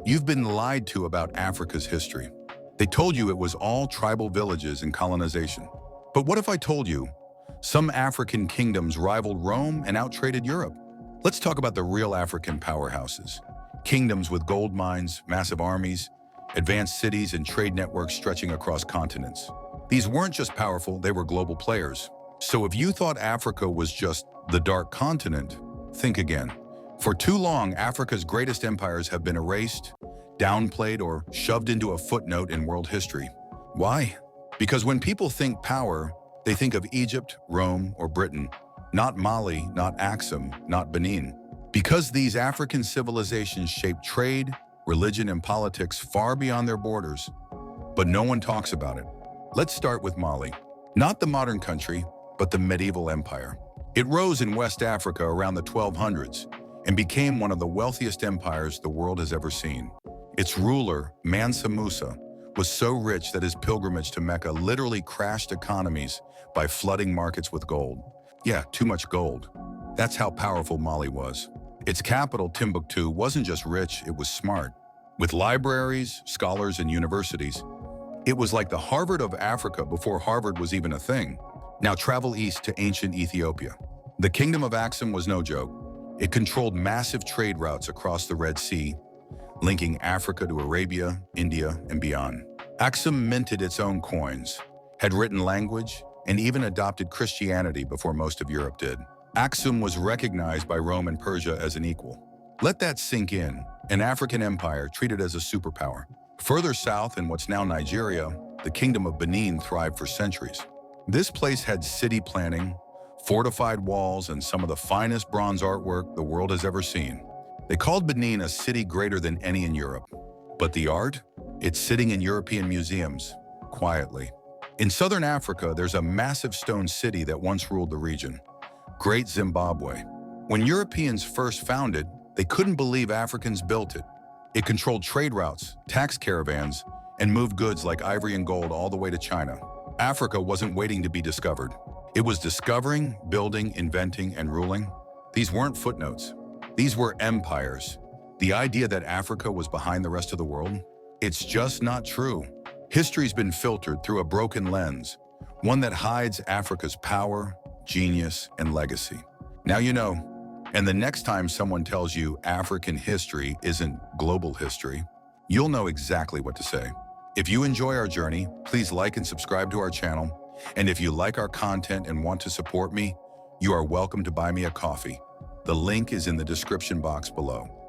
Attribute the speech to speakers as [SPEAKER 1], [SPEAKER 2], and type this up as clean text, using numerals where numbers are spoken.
[SPEAKER 1] You've been lied to about Africa's history. They told you it was all tribal villages and colonization. But what if I told you some African kingdoms rivaled Rome and outtraded Europe? Let's talk about the real African powerhouses. Kingdoms with gold mines, massive armies, advanced cities, and trade networks stretching across continents. These weren't just powerful, they were global players. So if you thought Africa was just the dark continent, think again. For too long, Africa's greatest empires have been erased, downplayed, or shoved into a footnote in world history. Why? Because when people think power, they think of Egypt, Rome, or Britain, not Mali, not Axum, not Benin. Because these African civilizations shaped trade, religion, and politics far beyond their borders, but no one talks about it. Let's start with Mali. Not the modern country, but the medieval empire. It rose in West Africa around the 1200s and became one of the wealthiest empires the world has ever seen. Its ruler, Mansa Musa, was so rich that his pilgrimage to Mecca literally crashed economies by flooding markets with gold. Yeah, too much gold. That's how powerful Mali was. Its capital, Timbuktu, wasn't just rich, it was smart. With libraries, scholars, and universities, it was like the Harvard of Africa before Harvard was even a thing. Now travel east to ancient Ethiopia. The Kingdom of Axum was no joke. It controlled massive trade routes across the Red Sea, linking Africa to Arabia, India, and beyond. Axum minted its own coins, had written language, and even adopted Christianity before most of Europe did. Axum was recognized by Rome and Persia as an equal. Let that sink in, an African empire treated as a superpower. Further south in what's now Nigeria, the Kingdom of Benin thrived for centuries. This place had city planning, fortified walls, and some of the finest bronze artwork the world has ever seen. They called Benin a city greater than any in Europe. But the art? It's sitting in European museums, quietly. In southern Africa, there's a massive stone city that once ruled the region, Great Zimbabwe. When Europeans first found it, they couldn't believe Africans built it. It controlled trade routes, tax caravans, and moved goods like ivory and gold all the way to China. Africa wasn't waiting to be discovered. It was discovering, building, inventing, and ruling. These weren't footnotes. These were empires. The idea that Africa was behind the rest of the world? It's just not true. History's been filtered through a broken lens, one that hides Africa's power, genius, and legacy. Now you know. And the next time someone tells you African history isn't global history, you'll know exactly what to say. If you enjoy our journey, please like and subscribe to our channel. And if you like our content and want to support me, you are welcome to buy me a coffee. The link is in the description box below.